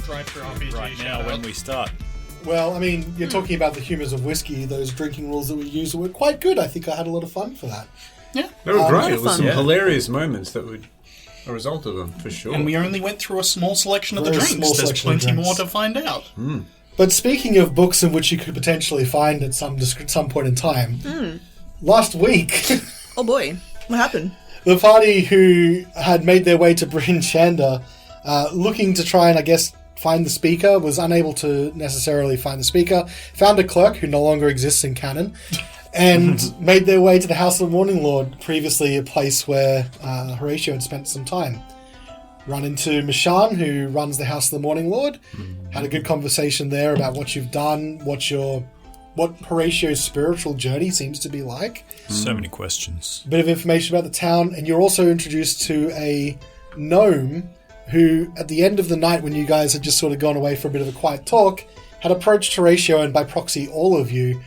drive-through RPG. Right now, when we start. Well, I mean, you're talking about the humours of whiskey, those drinking rules that we use were quite good. I think I had a lot of fun for that. Yeah. They were great. It was fun. some hilarious moments that were a result of them, for sure. And we only went through a small selection of the Very drinks. small There's selection of plenty drinks. more to find out. But speaking of books in which you could potentially find at some point in time, last week, Oh boy, what happened? the party who had made their way to Bryn Chanda, looking to try and, I guess, find the speaker, was unable to necessarily find the speaker, found a clerk who no longer exists in canon, and made their way to the House of the Morning Lord, previously a place where Horatio had spent some time. Run into Mishan, who runs the House of the Morning Lord. Had a good conversation there about what you've done, what Horatio's spiritual journey seems to be like. So many questions. A bit of information about the town, and you're also introduced to a gnome who, at the end of the night when you guys had just sort of gone away for a bit of a quiet talk, had approached Horatio and by proxy all of you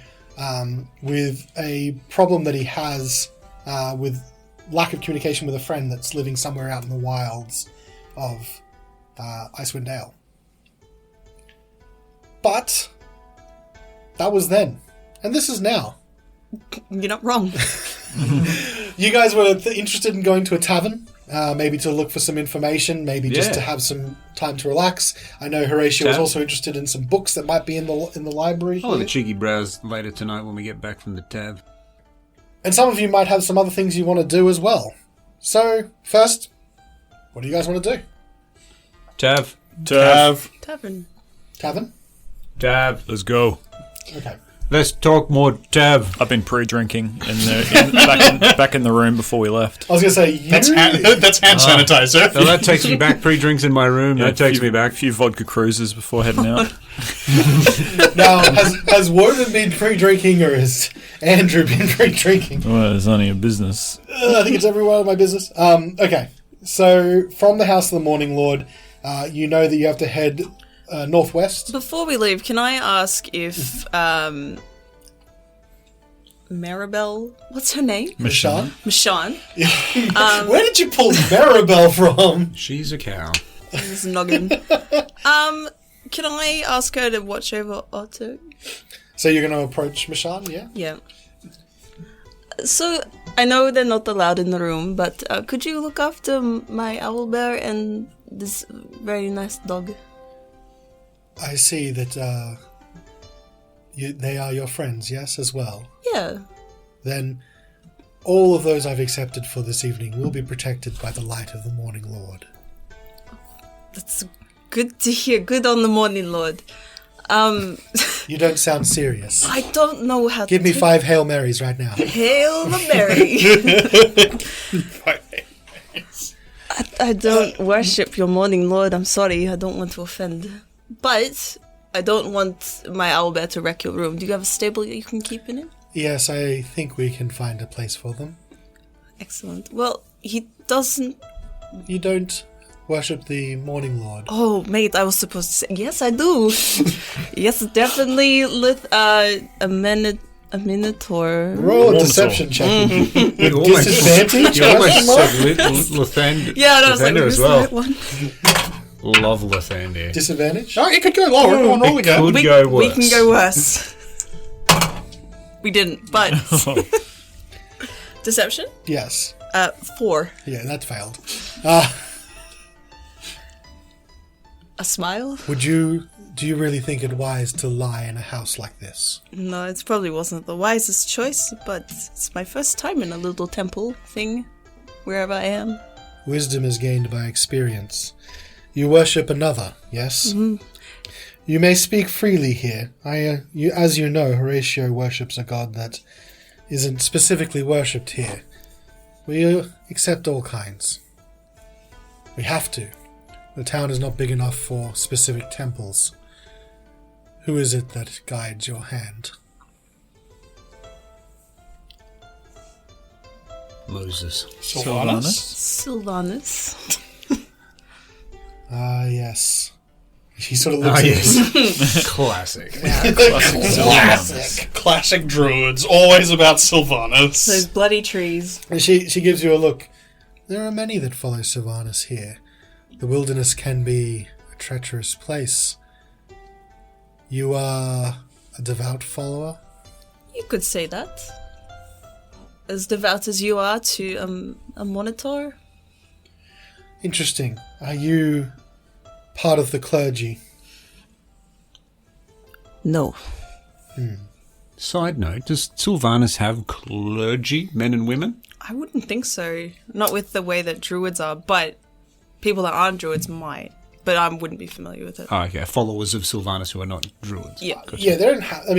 with a problem that he has with lack of communication with a friend that's living somewhere out in the wilds of Icewind Dale. But that was then, and this is now. You're not wrong. You guys were interested in going to a tavern, maybe to look for some information, maybe just to have some time to relax. I know Horatio was also interested in some books that might be in the library. I'll have a cheeky browse later tonight when we get back from the tav. And some of you might have some other things you want to do as well. So, first, what do you guys want to do? Tav. Tavern. Tavern? Tav. Let's go. Okay. Let's talk more Tav. I've been pre-drinking back in the room before we left. I was going to say, you... That's hand sanitizer. So that takes me back. Pre-drinks in my room. That takes me back. A few vodka cruises before heading out. Now, has Wodun been pre-drinking, or has Andrew been pre-drinking? Well, it's none of your business. I think it's every one of my business. Okay, so from the House of the Morning Lord, you know that you have to head northwest. Before we leave, can I ask if Maribel, what's her name? Mishan? Mishan. Where did you pull Maribel from? She's a cow. This noggin. Can I ask her to watch over Otto? So you're going to approach Mishan, yeah? Yeah. So, I know they're not allowed in the room, but could you look after my owlbear and this very nice dog? I see that they are your friends, yes, as well. Yeah. Then all of those I've accepted for this evening will be protected by the light of the Morning Lord. That's good to hear. Good on the Morning Lord. You don't sound serious. I don't know how Give to... me 5 Hail Marys right now. Hail the Mary. I don't worship your Morning Lord. I'm sorry. I don't want to offend. But I don't want my owlbear to wreck your room. Do you have a stable that you can keep in it? Yes, I think we can find a place for them. Excellent. Well, he doesn't... You don't worship the Morning Lord. Oh, mate, I was supposed to say... Yes, I do. Yes, definitely a minotaur. Roll a deception check. With disadvantage? You almost question mark? said Lathander. Yeah, and I was like, Lathander who's as well. that one? Love Lathander. Disadvantage? Oh, it could go lower. Go on, roll again. Could go We worse. can go worse. We didn't, but... Deception? Yes. 4. Yeah, that failed. A smile? Do you really think it wise to lie in a house like this? No, it probably wasn't the wisest choice, but it's my first time in a little temple thing, wherever I am. Wisdom is gained by experience. You worship another, yes? Mm-hmm. You may speak freely here. As you know, Horatio worships a god that isn't specifically worshipped here. We accept all kinds. We have to. The town is not big enough for specific temples. Who is it that guides your hand? Moses. Sylvanas. Ah, yes. He sort of looks at yes. Classic. Classic druids. Always about Sylvanas. Those bloody trees. And she gives you a look. There are many that follow Sylvanas here. The wilderness can be a treacherous place. You are a devout follower? You could say that. As devout as you are to a monitor. Interesting. Are you part of the clergy? No. Side note, does Sylvanas have clergy, men and women? I wouldn't think so. Not with the way that druids are, but people that aren't druids might. But I wouldn't be familiar with it. Oh, okay. Followers of Sylvanas who are not druids. Yeah. Gotcha. Yeah, they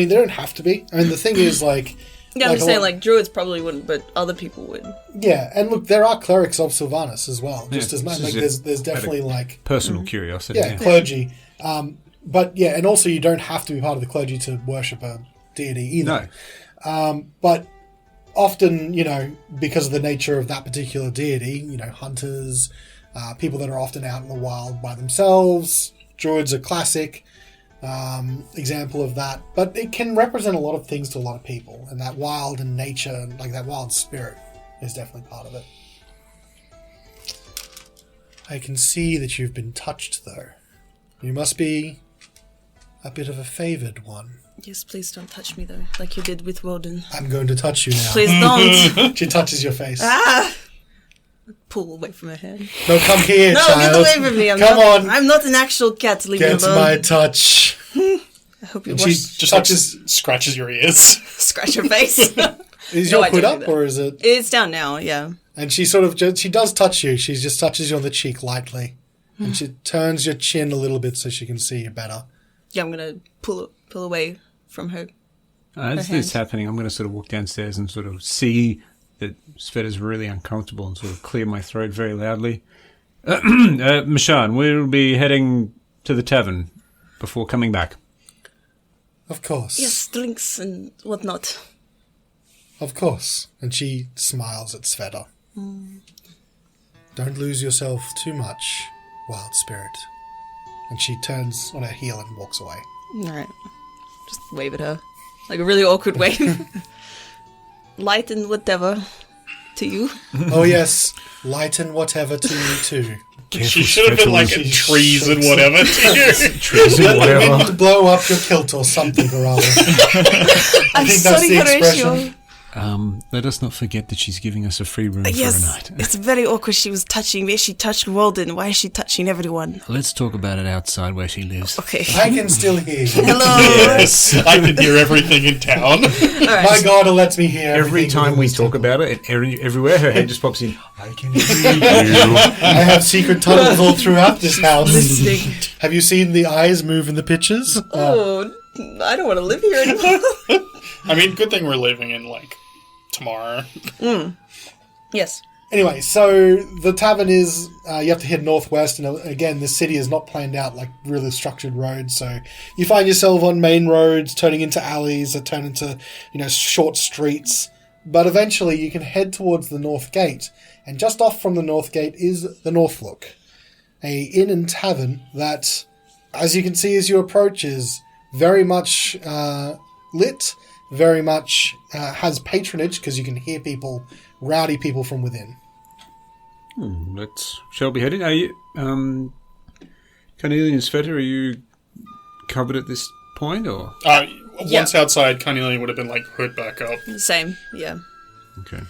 don't have to be. I mean, the thing is, like... Yeah, like I'm saying, like, druids probably wouldn't, but other people would. Yeah, and look, there are clerics of Sylvanas as well. Just Yeah, as much. this Like, is there's definitely, like... Personal curiosity. Yeah, clergy. But, yeah, and also you don't have to be part of the clergy to worship a deity either. No. But often, you know, because of the nature of that particular deity, you know, hunters, people that are often out in the wild by themselves, druids are classic example of that. But it can represent a lot of things to a lot of people, and that wild and nature, like that wild spirit, is definitely part of it. I can see that you've been touched, though. You must be a bit of a favoured one. Yes, please don't touch me, though, like you did with Wodun. I'm going to touch you now. Please don't. She touches your face. Pull away from her hand. No, come here, No, child. get away from me. I'm not an actual cat. Leave me Get alone. my touch. I hope you And wash, she Just touches. scratches your ears. scratch your face. Is No, your I hood don't up, do that. or is it? It's down now, yeah. And she sort of she does touch you. She just touches you on the cheek lightly, and she turns your chin a little bit so she can see you better. Yeah, I'm gonna pull away from her. As this is happening, I'm going to sort of walk downstairs and sort of see that Sveta's really uncomfortable and sort of clear my throat very loudly. Mishan, we'll be heading to the tavern before coming back. Of course. Yes, drinks and whatnot. Of course. And she smiles at Sveta. Don't lose yourself too much, wild spirit. And she turns on her heel and walks away. Alright. Just wave at her. Like a really awkward wave. Light and whatever to you. Oh yes, light and whatever to you too. She should have been like in trees and whatever to you. Trees and Let the whatever. wind blow up your kilt or something or other. I'm think that's sorry, the Horatio. expression. Let us not forget that she's giving us a free room for a Yes, night. it's very awkward. She was touching me. She touched Walden. Why is she touching everyone? Let's talk about it outside where she lives. Okay. I can still hear you. Hello. Yes, I can hear everything in town. My God, it lets me hear Every everything time we within talk this about it, everywhere her head just pops in. I can hear you. I have secret tunnels all throughout this house. Listening. Have you seen the eyes move in the pictures? Oh, I don't want to live here anymore. I mean, good thing we're leaving in, like, tomorrow. Yes. Anyway, so the tavern is, you have to head northwest, and again, the city is not planned out like really structured roads, so you find yourself on main roads, turning into alleys that turn into, short streets, but eventually you can head towards the north gate, and just off from the north gate is the Northlook, a inn and tavern that, as you can see as you approach, is very much lit, very much has patronage, because you can hear rowdy people from within. Shall we head in? Are you, Carnelian and Svieta, are you covered at this point, or? Once outside, Carnelian would have been, like, hood back up. Same, yeah. Okay.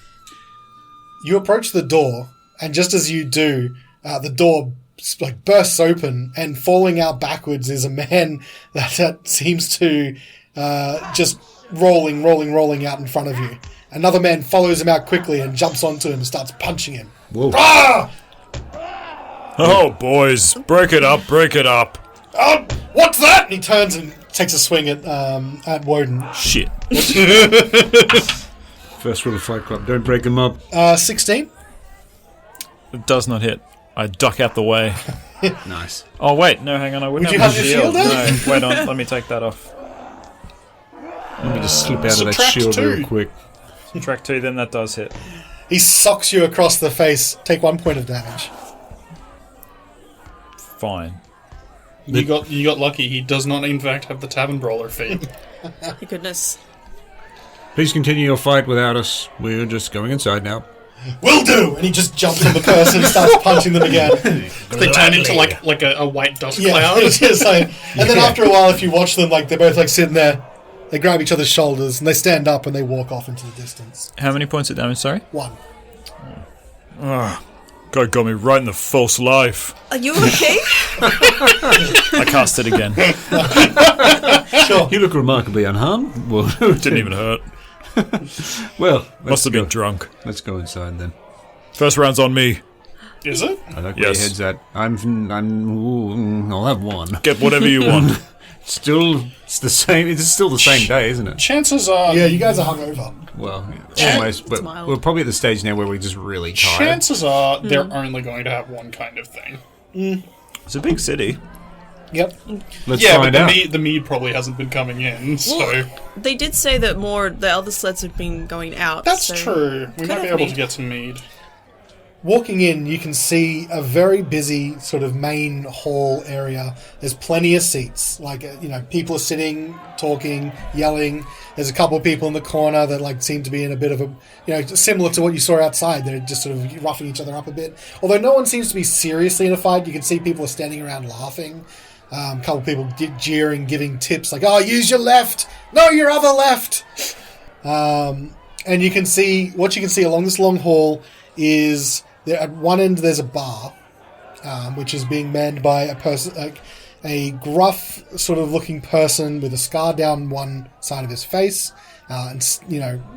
You approach the door, and just as you do, the door bursts open, and falling out backwards is a man that seems to just rolling out in front of you. Another man follows him out quickly and jumps onto him and starts punching him. Whoa. Ah! Oh, boys, break it up, break it up. Oh, what's that? And he turns and takes a swing at Wodun. Shit. First rule of Fight Club, don't break them up. 16? It does not hit. I duck out the way. Nice. Oh, wait, no, hang on, I wouldn't Would you have have my your shield out? No, wait on, let me take that off. Let me just slip out of that Subtract shield 2. real quick. Track 2, then that does hit. He socks you across the face. Take 1 point of damage. Fine. You got lucky. He does not, in fact, have the tavern brawler feat. Thank goodness. Please continue your fight without us. We're just going inside now. "Will do!" And he just jumps on the person and starts punching them again. They turn into like a white dust Yeah, cloud. it's just like, and then after a while, if you watch them, like they're both like sitting there, they grab each other's shoulders and they stand up and they walk off into the distance. How many points of damage, sorry? 1. God got me right in the false life. Are you okay? I cast it again. Sure. You look remarkably unharmed. Well, Didn't even hurt. well, Must have been drunk. Let's go inside then. First round's on me. Is it? I like where Yes. your head's at. I'll have one. Get whatever you want. It's the same. It's still the same day, isn't it? Chances are. Yeah, you guys are hungover. Well, almost. But mild. we're probably at the stage now where we're just really tired. Chances are they're only going to have one kind of thing. It's a big city. Yep. Let's Yeah, but find out. the mead probably hasn't been coming in, so Well, they did say that the other sleds have been going out. that's so true. We could might be have able to mead. get some mead. Walking in, you can see a very busy sort of main hall area. There's plenty of seats. Like, people are sitting, talking, yelling. There's a couple of people in the corner that, like, seem to be in a bit of a, similar to what you saw outside. They're just sort of roughing each other up a bit. Although no one seems to be seriously in a fight. You can see people are standing around laughing. A couple of people jeering, giving tips like, "Oh, use your left! No, your other left!" And you can see, what you can see along this long hall is... There, at one end, there's a bar, which is being manned by a person, like a gruff sort of looking person with a scar down one side of his face, and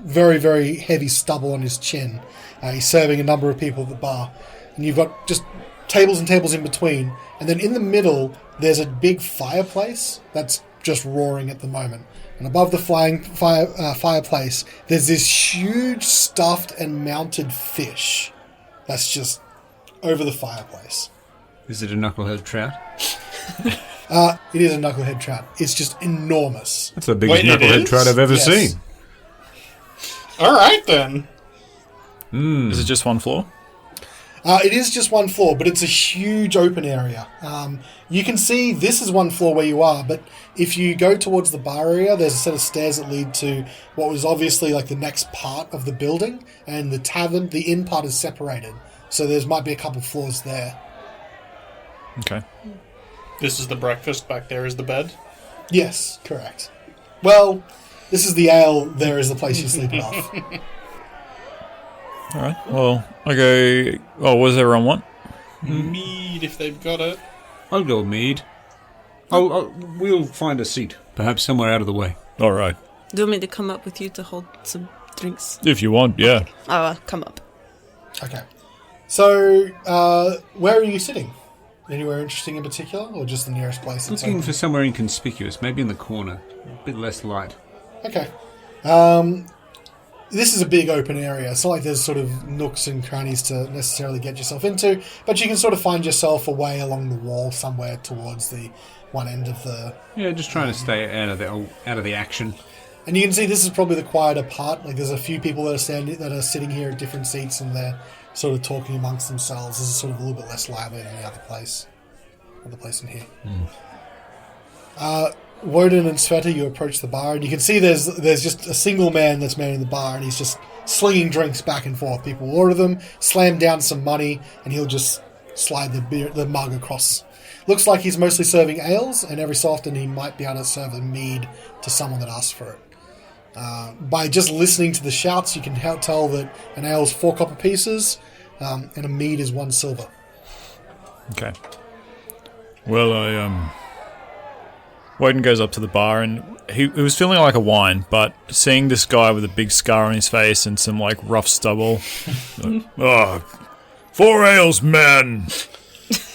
very, very heavy stubble on his chin. He's serving a number of people at the bar, and you've got just tables and tables in between, and then in the middle there's a big fireplace that's just roaring at the moment. And above the fireplace, there's this huge stuffed and mounted fish. That's just over the fireplace. Is it a knucklehead trout? It is a knucklehead trout. It's just enormous. That's the biggest Wait, it knucklehead is? trout I've ever Yes. seen. All right then. Is it just one floor? It is just one floor, but it's a huge open area. You can see this is one floor where you are, but if you go towards the bar area, there's a set of stairs that lead to what was obviously like the next part of the building, and the tavern, the inn part, is separated. So there might be a couple floors there. Okay. This is the breakfast. Back there is the bed. Yes, correct. Well, this is the ale. There is the place you sleep it off. Alright. Well, I go... Oh, what does everyone want? Mead, if they've got it. I'll go mead. We'll find a seat, perhaps somewhere out of the way. Alright. Do you want me to come up with you to hold some drinks? If you want, yeah. I'll come up. Okay. So, where are you sitting? Anywhere interesting in particular, or just the nearest place? That's Looking open? for somewhere inconspicuous, maybe in the corner, a bit less light. Okay. This is a big open area. It's not like there's sort of nooks and crannies to necessarily get yourself into, but you can sort of find yourself away along the wall somewhere towards the one end of the... Yeah, just trying to stay out of the action. And you can see this is probably the quieter part. Like, there's a few people that are sitting here at different seats, and they're sort of talking amongst themselves. This is sort of a little bit less lively than the other place in here. Wodun and Svieta, you approach the bar, and you can see there's just a single man that's manning the bar, and he's just slinging drinks back and forth. People order them, slam down some money, and he'll just slide the mug across. Looks like he's mostly serving ales, and every so often he might be able to serve a mead to someone that asks for it. By just listening to the shouts, you can tell that an ale's 4 copper pieces, and a mead is 1 silver. Okay. Well, Wodun goes up to the bar, and he was feeling like a wine, but seeing this guy with a big scar on his face and some, like, rough stubble... 4 ales, man!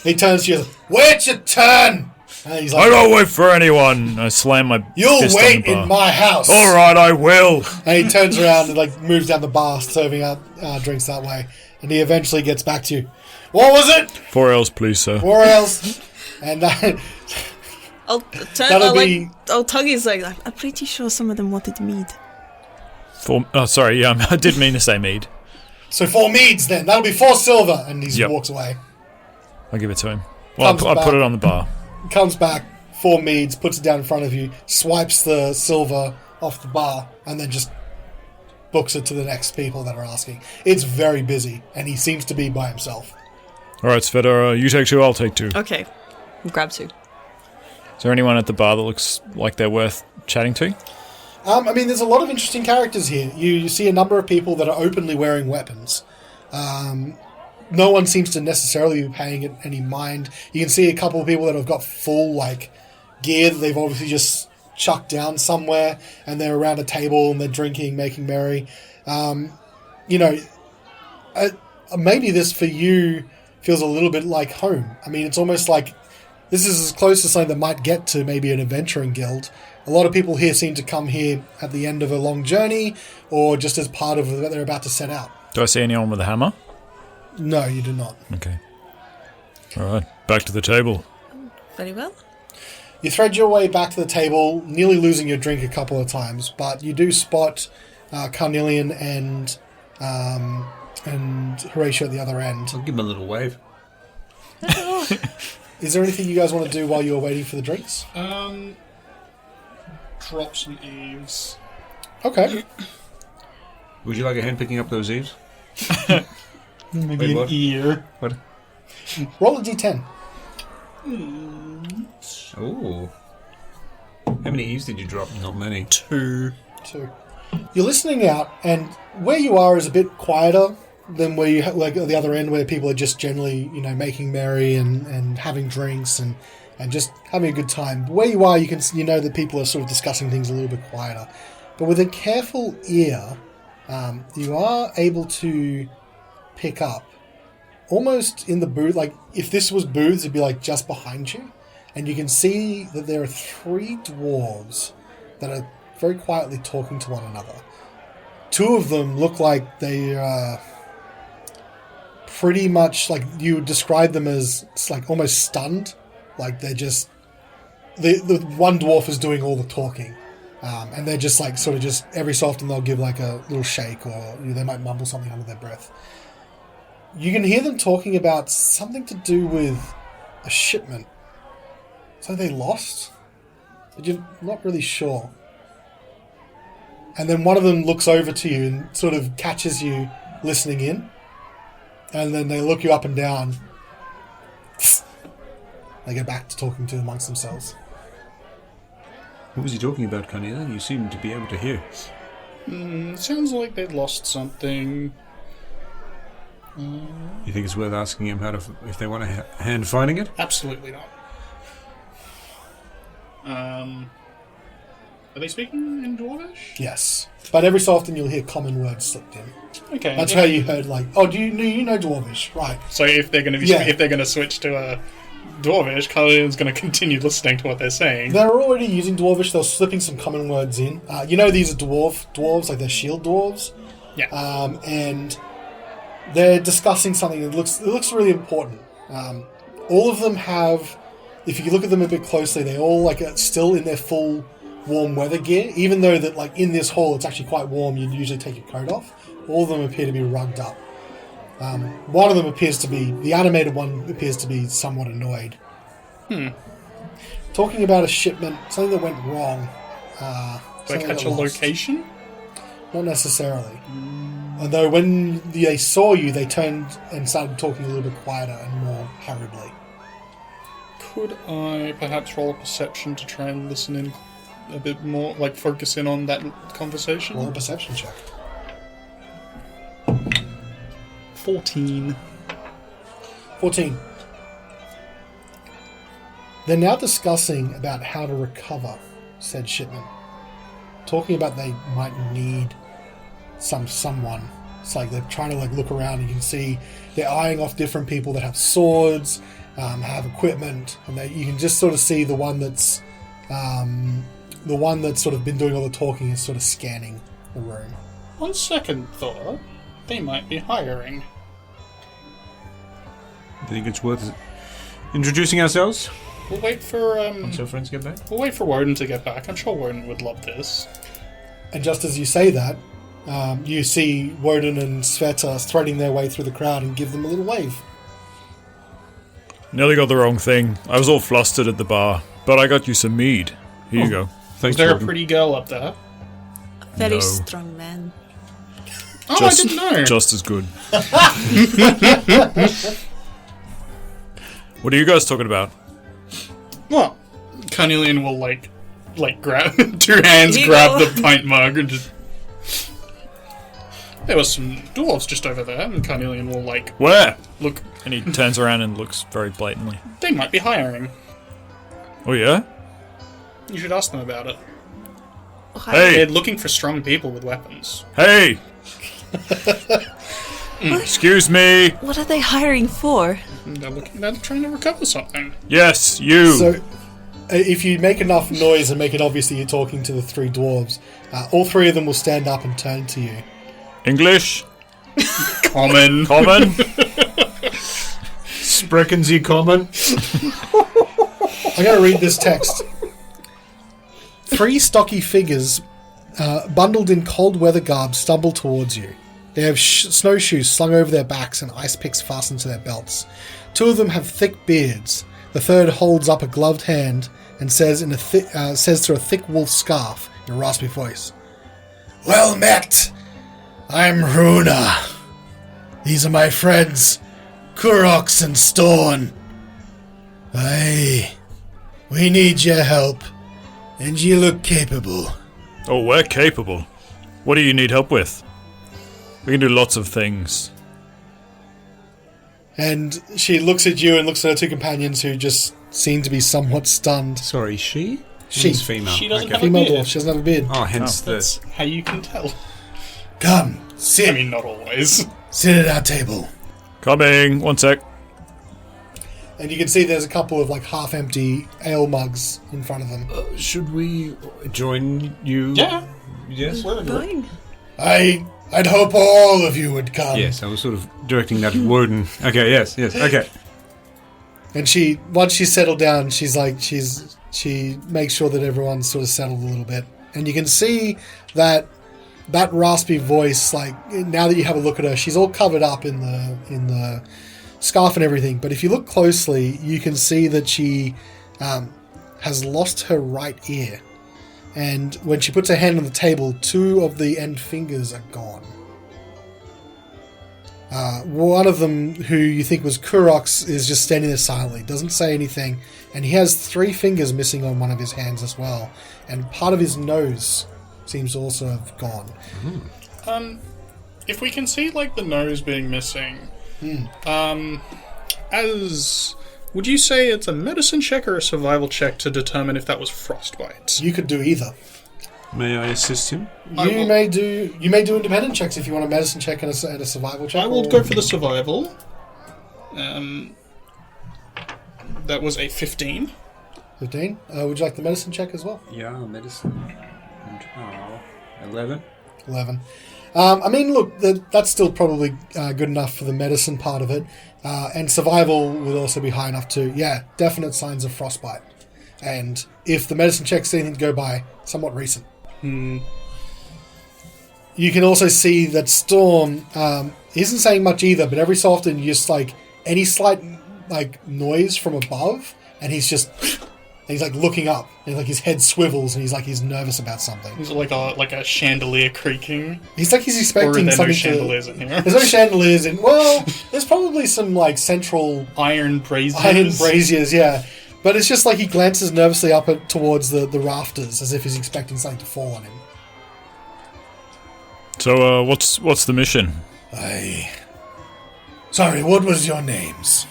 He turns to you, "Wait your turn!" And he's I like, don't wait for anyone. I slam my "You'll fist wait on the bar. in my house." All right, I will. And he turns around and like moves down the bar, serving out drinks that way. And he eventually gets back to you. "What was it?" 4 ales, please, sir. 4 ales. And I'll turn. That'll be- I'll tug his like. I'm pretty sure some of them wanted mead. 4... Oh, sorry, yeah, I did mean to say mead. so 4 meads then. That'll be 4 silver. And he Yep. walks away. I'll give it to him. Well, Comes I back. put it on the bar. Comes back, 4 meads, puts it down in front of you, swipes the silver off the bar, and then just books it to the next people that are asking. It's very busy, and he seems to be by himself. All right, Svieta, you take 2, I'll take 2. Okay. Grab 2. Is there anyone at the bar that looks like they're worth chatting to? I mean, there's a lot of interesting characters here. You see a number of people that are openly wearing weapons. No one seems to necessarily be paying it any mind. You can see a couple of people that have got full, gear that they've obviously just chucked down somewhere, and they're around a table and they're drinking, making merry. Maybe this for you feels a little bit like home. I mean, it's almost like this is as close to something that might get to maybe an adventuring guild. A lot of people here seem to come here at the end of a long journey, or just as part of what they're about to set out. Do I see anyone with a hammer? No, you do not. Okay. All right, back to the table. Very well. You thread your way back to the table, nearly losing your drink a couple of times, but you do spot Carnelian and Horacio at the other end. I'll give him a little wave. Is there anything you guys want to do while you're waiting for the drinks? Drop some eaves. Okay. Would you like a hand picking up those eaves? Maybe Wait, an what? ear. What? Roll a d10. Oh. How many eaves did you drop? Not many. 2. 2. You're listening out, and where you are is a bit quieter than where you at the other end, where people are just generally, making merry and having drinks and just having a good time. But where you are, you know that people are sort of discussing things a little bit quieter. But with a careful ear, you are able to pick up almost in the booth. Like if this was booths, it'd be just behind you, and you can see that there are 3 dwarves that are very quietly talking to one another. 2 of them look like they are pretty much you would describe them as almost stunned. They're just the one dwarf is doing all the talking, and they're just sort of just every so often they'll give a little shake, or they might mumble something under their breath. You can hear them talking about something to do with a shipment. So they lost, but you're not really sure. And then one of them looks over to you and sort of catches you listening in, and then they look you up and down. They go back to talking to amongst themselves. What was he talking about, Carnelian? You seem to be able to hear. Sounds like they lost something. You think it's worth asking him if they want a hand finding it? Absolutely not. Are they speaking in Dwarvish? Yes, but every so often you'll hear common words slipped in. Okay. That's how you heard do you know Dwarvish? Right. So if they're going to if they're going to switch to Dwarvish, Callan's going to continue listening to what they're saying. They're already using Dwarvish. They're slipping some common words in. These are dwarves, they're shield dwarves. Yeah. And they're discussing something that looks really important. All of them have, if you look at them a bit closely, they all are still in their full warm weather gear. Even though that in this hall it's actually quite warm, you'd usually take your coat off. All of them appear to be rugged up. One of them the animated one appears to be somewhat annoyed. Talking about a shipment, something that went wrong. Do I catch a location? Not necessarily. Although when they saw you, they turned and started talking a little bit quieter and more hurriedly. Could I perhaps roll a perception to try and listen in a bit more, focus in on that conversation? Roll a perception check. 14. 14. They're now discussing about how to recover said shipment. Talking about they might need someone. It's they're trying to look around, and you can see they're eyeing off different people that have swords, have equipment, and you can just sort of see the one that's sort of been doing all the talking is sort of scanning the room. On second thought, they might be hiring. Do you think it's worth introducing ourselves? We'll wait for Once our friends get back? we'll wait for Wodun to get back. I'm sure Wodun would love this. And just as you say that, you see Wodun and Svieta threading their way through the crowd and give them a little wave. Nearly got the wrong thing. I was all flustered at the bar, but I got you some mead. Here you go. Thanks, Is there a Gordon. pretty girl up there? Very No. strong man. Oh, I didn't know. Just as good. What are you guys talking about? What? Carnelian will grab 2 hands, Here you grab go. the pint mug, and just. There was some dwarves just over there, and Carnelian will Where? look. And he turns around and looks very blatantly. They might be hiring. Oh yeah? You should ask them about it. Hey! They're looking for strong people with weapons. Hey! Excuse me. What are they hiring for? They're trying to recover something. Yes, you. So, if you make enough noise and make it obvious that you're talking to the 3 dwarves, all 3 of them will stand up and turn to you. English? Common. Common? Sprechen Sie kommen? I'm going to read this text. 3 stocky figures, bundled in cold weather garb, stumble towards you. They have snowshoes slung over their backs and ice picks fastened to their belts. 2 of them have thick beards. The 3rd holds up a gloved hand and says says through a thick wolf scarf in a raspy voice, "Well met! I'm Runa. These are my friends, Kurox and Storn. Aye, we need your help, and you look capable." Oh, we're capable. What do you need help with? We can do lots of things. And she looks at you and looks at her 2 companions who just seem to be somewhat stunned. Sorry, she? She. She's female. She doesn't Okay. have a Female beard. dwarf, she doesn't have a beard. Oh, hence the... That's how you can tell. Come, I sit, mean, not always. sit at our table. Coming. 1 sec. And you can see there's a couple of half-empty ale mugs in front of them. Should we join you? Yeah. Yes? Going. I'd hope all of you would come. Yes, I was sort of directing that at Wodun. Okay, yes, okay. And once she's settled down, she makes sure that everyone's sort of settled a little bit. And you can see that raspy voice, now that you have a look at her, she's all covered up in the scarf and everything. But if you look closely, you can see that she has lost her right ear. And when she puts her hand on the table, 2 of the end fingers are gone. One of them, who you think was Kurox, is just standing there silently, doesn't say anything, and he has 3 fingers missing on one of his hands as well, and part of his nose seems to also have gone. If we can see the nose being missing, would you say it's a medicine check or a survival check to determine if that was frostbite? You could do either. May I assist him? You may do independent checks if you want a medicine check and a survival check. I will go for the survival. That was a 15. 15. Would you like the medicine check as well? Yeah, medicine. 11. 11. I mean, look, that's still probably good enough for the medicine part of it. And survival would also be high enough to, definite signs of frostbite. And if the medicine check's anything to go by, somewhat recent. You can also see that Storm isn't saying much either, but every so often, you just any slight noise from above, and he's just... And he's looking up, and his head swivels, and he's nervous about something. Is it like a chandelier creaking? He's expecting Or are there no something chandeliers in here? There's no chandeliers in. Well, there's probably some central Iron braziers. yeah. But it's just he glances nervously up towards the rafters, as if he's expecting something to fall on him. So, what's the mission? Sorry, what was your names?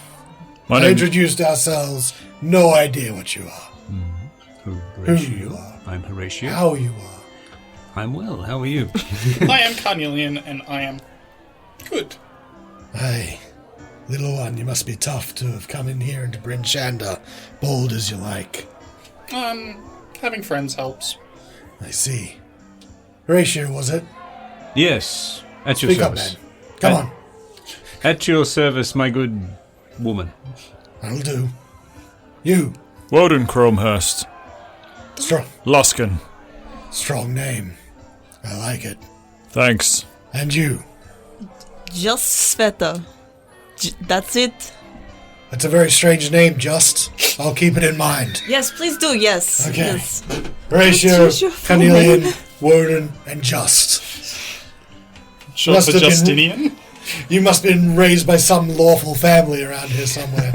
My I name. introduced ourselves. No idea what you are. Horatio. you are. I'm Horatio. How you are. I'm well. How are you? I am Carnelian, and I am good. Little one, you must be tough to have come in here into Bryn Shander, bold as you like. Having friends helps. I see. Horatio, was it? Yes, at your Speak up, service. man. Come on. At your service, my good woman. That'll do. You. Wodun Chromehurst. Strong Luskin. name. I like it. Thanks. And you. Just Svieta. That's it? That's a very strange name, Just. I'll keep it in mind. Yes, please do, yes. Okay. Yes. Horatio, What's your full Carnelian, name? Wodun, and Just. Short Must for have been- Justinian. You must have been raised by some lawful family around here somewhere.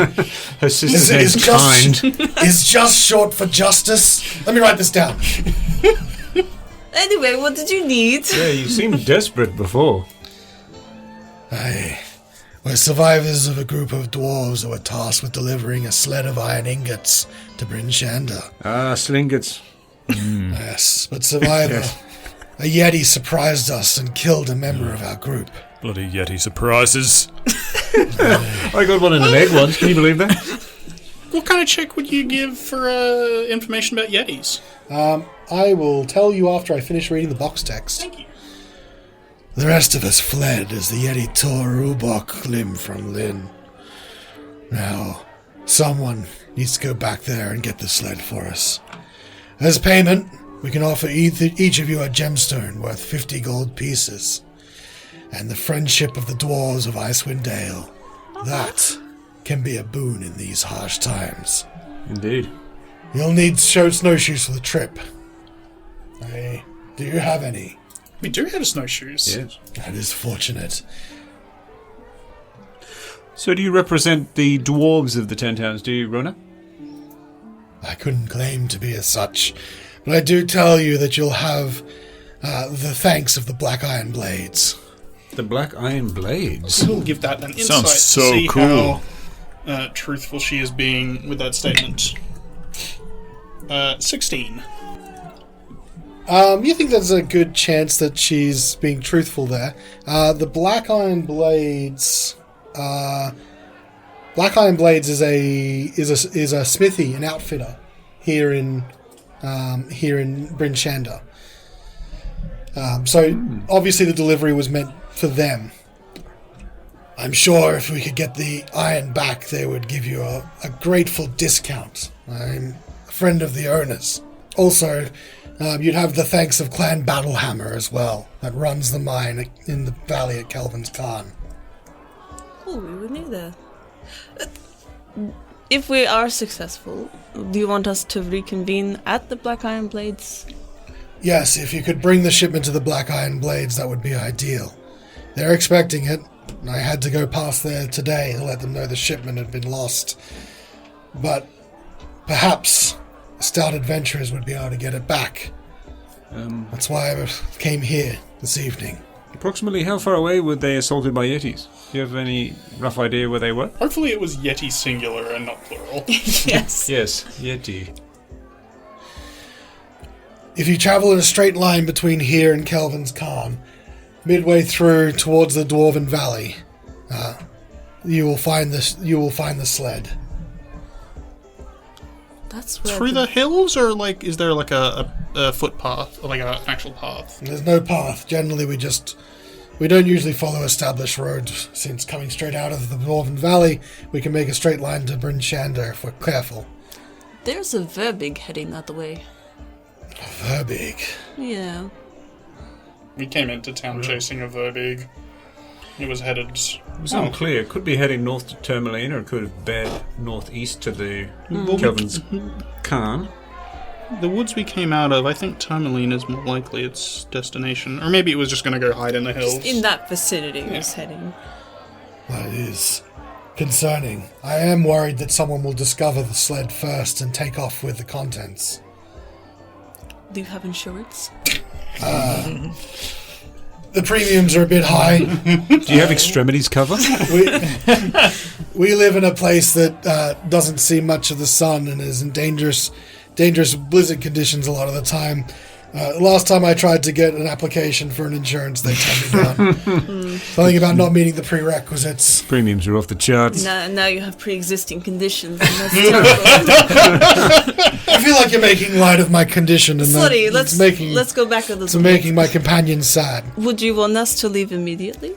Her sister's name's Kind. Is just short for justice. Let me write this down. Anyway, what did you need? Yeah, you seemed desperate before. We're survivors of a group of dwarves who were tasked with delivering a sled of iron ingots to Bryn Shander. Ah, slingets. Yes, but survivor, a yeti surprised us and killed a member of our group. Bloody Yeti surprises. I got one in an egg once, can you believe that? What kind of check would you give for information about Yetis? I will tell you after I finish reading the box text. Thank you. The rest of us fled as the yeti tore Rubok limb from Lynn. Now, someone needs to go back there and get the sled for us. As payment, we can offer each of you a gemstone worth 50 gold pieces. And the friendship of the dwarves of Icewind Dale. That can be a boon in these harsh times. Indeed. You'll need snowshoes for the trip. Do you have any? We do have snowshoes. Yes. That is fortunate. So do you represent the dwarves of the 10 towns, do you, Rona? I couldn't claim to be as such, but I do tell you that you'll have the thanks of the Black Iron Blades. The Black Iron Blades. We'll give that an insight Sounds to so see cool. how truthful she is being with that statement. 16. You think there's a good chance that she's being truthful there. The Black Iron Blades... Black Iron Blades is a smithy, an outfitter here in Bryn Shander. So obviously the delivery was meant for them. I'm sure if we could get the iron back, they would give you a grateful discount. I'm a friend of the owners. Also, you'd have the thanks of Clan Battlehammer as well, that runs the mine in the valley at Kelvin's Khan. Oh, we were near there. If we are successful, do you want us to reconvene at the Black Iron Blades? Yes, if you could bring the shipment to the Black Iron Blades, that would be ideal. They're expecting it. I had to go past there today to let them know the shipment had been lost. But perhaps stout adventurers would be able to get it back. That's why I came here this evening. Approximately how far away were they assaulted by yetis? Do you have any rough idea where they were? Hopefully it was Yeti singular and not plural. Yes. Yes, yeti. If you travel in a straight line between here and Kelvin's Khan, midway through towards the Dwarven Valley, you will find the sled. That's where Through the hills, or is there a footpath, or an actual path? There's no path. Generally, we don't usually follow established roads, since coming straight out of the Dwarven Valley, we can make a straight line to Bryn Shander if we're careful. There's a Verbig heading that way. Verbig. Yeah. We came into town chasing a Verbig. It was headed... It was unclear. It could be heading north to Tourmaline, or it could have bared northeast to the Kelvin's Khan. The woods we came out of, I think Tourmaline is more likely its destination. Or maybe it was just going to go hide in the hills. Just in that vicinity it was heading. That is concerning. I am worried that someone will discover the sled first and take off with the contents. Do you have insurance? The premiums are a bit high. Do you have extremities cover? We live in a place that doesn't see much of the sun and is in dangerous blizzard conditions a lot of the time. Last time I tried to get an application for an insurance, they turned me down. Something about not meeting the prerequisites. Premiums are off the charts. Now you have pre-existing conditions, and that's terrible. I feel like you're making light of my condition, and Sorry, let's let's go back to the. it's making my companion sad. Would you want us to leave immediately?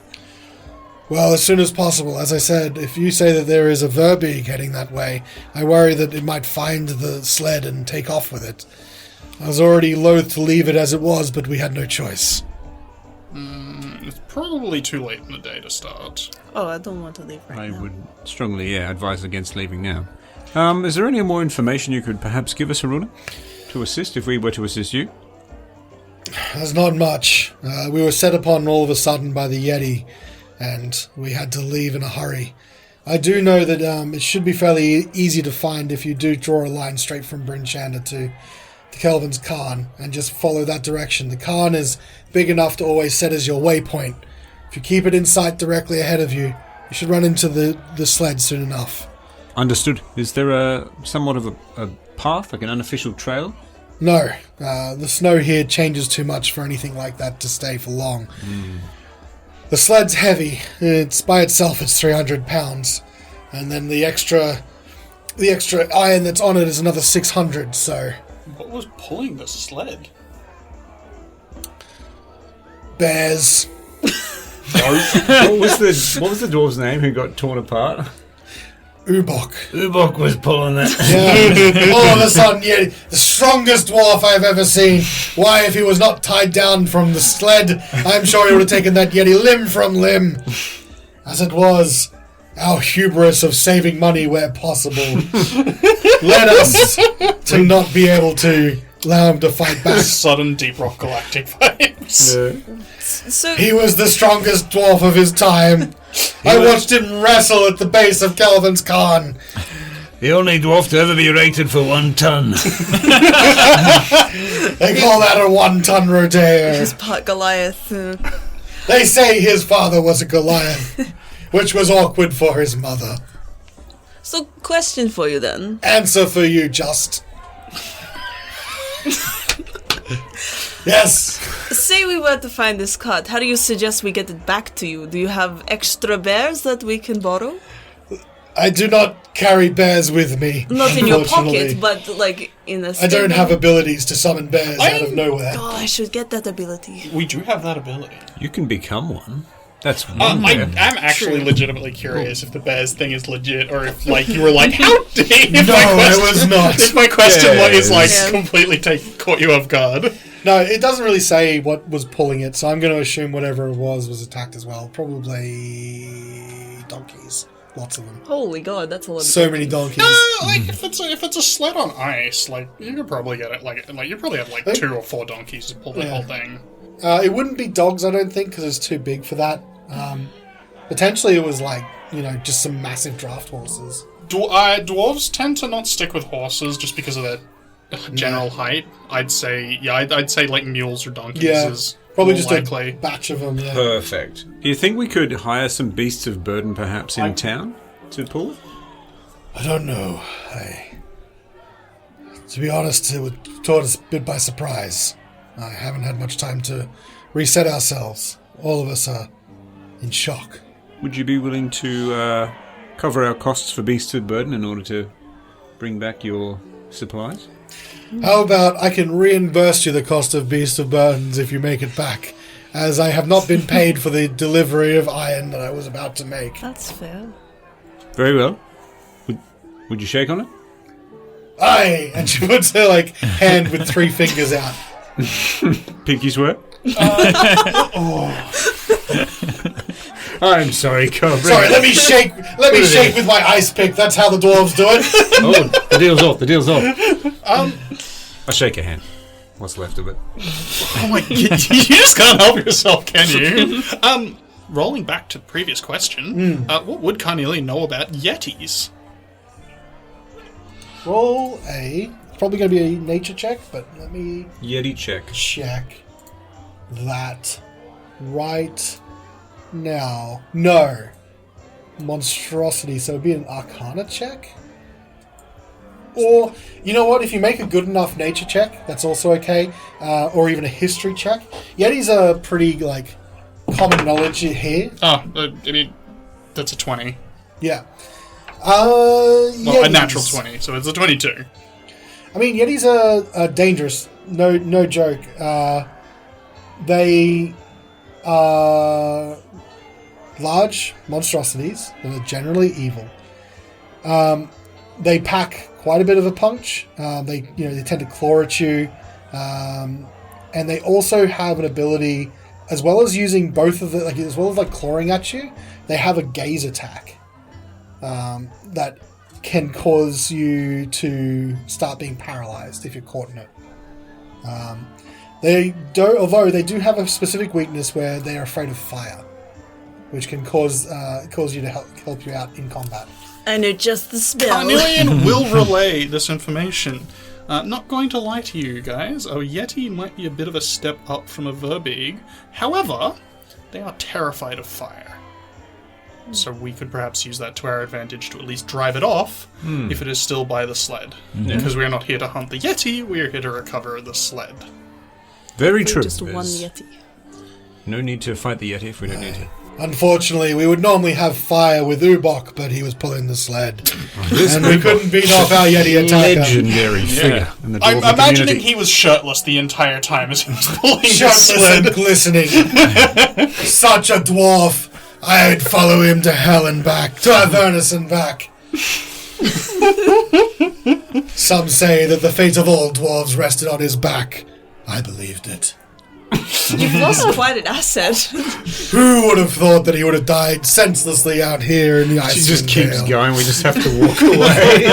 Well, as soon as possible. As I said, if you say that there is a Verbig heading that way, I worry that it might find the sled and take off with it. I was already loath to leave it as it was, but we had no choice. It's probably too late in the day to start. Oh, I don't want to leave right I now. would strongly, advise against leaving now. Is there any more information you could perhaps give us, Aruna, to assist if we were to assist you? There's not much. We were set upon all of a sudden by the Yeti, and we had to leave in a hurry. I do know that it should be fairly easy to find if you do draw a line straight from Bryn Shander to Kelvin's Khan, and just follow that direction. The Khan is big enough to always set as your waypoint. If you keep it in sight directly ahead of you, you should run into the sled soon enough. Understood. Is there somewhat of a path, like an unofficial trail? No, the snow here changes too much for anything like that to stay for long. The sled's heavy. It's by itself, it's 300 pounds. And then the extra iron that's on it is another 600, so... What was pulling the sled? Bears. What was the dwarf's name who got torn apart? Ubok. Ubok was pulling that. Yeah. All of a sudden, yeah, the strongest dwarf I've ever seen. Why, if he was not tied down from the sled, I'm sure he would have taken that Yeti limb from limb. As it was, our hubris of saving money where possible led us to not be able to allow him to fight back. Sudden Deep Rock Galactic vibes. Yeah. So He was the strongest dwarf of his time. I watched him wrestle at the base of Kelvin's Khan. The only dwarf to ever be rated for 1 ton. They call that a 1-ton rotator. he's part Goliath. They say his father was a Goliath, which was awkward for his mother. So, question for you then. Answer for you, Just. Yes. Say we were to find this cart, how do you suggest we get it back to you? Do you have extra bears that we can borrow? I do not carry bears with me. Not in your unfortunately. pocket, but like in a I don't have abilities to summon bears out of nowhere. Oh, I should get that ability. We do have that ability. You can become one. That's one. I am actually True. legitimately curious if the bears thing is legit, or if like you were like, how dare if No, I was not. If my question Yeah, is like yeah. completely caught you off guard. No, it doesn't really say what was pulling it, so I'm going to assume whatever it was attacked as well. Probably donkeys. Lots of them. Holy god, that's a lot of So many donkeys. Like if it's a sled on ice, like you could probably get it. Like you probably have like 2 or 4 donkeys to pull the Yeah. whole thing. It wouldn't be dogs, I don't think, because it's too big for that. Potentially it was like, just some massive draft horses. Dwarves tend to not stick with horses just because of their general height. I'd say like mules or donkeys Yeah, is probably more just likely. a batch of them, yeah. Perfect. Do you think we could hire some beasts of burden perhaps in town to pull? I don't know. To be honest, it caught us a bit by surprise. I haven't had much time to reset ourselves. All of us are in shock. Would you be willing to cover our costs for beasts of burden in order to bring back your supplies? How about I can reimburse you the cost of Beast of Burdens if you make it back, as I have not been paid for the delivery of iron that I was about to make. That's fair. Very well. Would you shake on it? Aye! And she puts her, hand with 3 fingers out. Pinky swear? I'm sorry, Cobra. Sorry, let me shake with my ice pick. That's how the dwarves do it. Oh, the deal's off. I'll shake a hand. What's left of it? Oh my god, you just can't help yourself, can you? Rolling back to the previous question, what would Carnelian know about Yetis? Roll a... Probably going to be a nature check, but let me Yeti check. check that right now. No. Monstrosity, so it'd be an Arcana check? Or, you know what, if you make a good enough nature check, that's also okay. Or even a history check. Yetis are pretty, common knowledge here. Oh, that's a 20. Yeah. Well, a Yetis. natural 20, so it's a 22. I mean, Yetis are dangerous. No joke. They are large monstrosities that are generally evil. They pack quite a bit of a punch. They tend to claw at you, and they also have an ability, as well as using both of the, as well as clawing at you. They have a gaze attack that can cause you to start being paralyzed if you're caught in it. They don't. Although they do have a specific weakness where they are afraid of fire, which can cause you to help you out in combat. I know just the spell. Carnelian will relay this information. Not going to lie to you guys, a Yeti might be a bit of a step up from a Verbeeg. However, they are terrified of fire. So we could perhaps use that to our advantage to at least drive it off if it is still by the sled. Because we are not here to hunt the Yeti, we are here to recover the sled. Very true. Just one There's Yeti. no need to fight the Yeti if we don't need to. Unfortunately, we would normally have fire with Ubok, but he was pulling the sled. This And we couldn't beat off our Yeti attacker. legendary figure in the I'm dwarven imagining community. he was shirtless the entire time as he was pulling the Shirtless and sled. glistening. Such a dwarf. I'd follow him to hell and back, to Avernus and back. Some say that the fate of all dwarves rested on his back. I believed it. You've lost quite an asset. Who would have thought that he would have died senselessly out here in the ice? She just keeps going. We just have to walk away.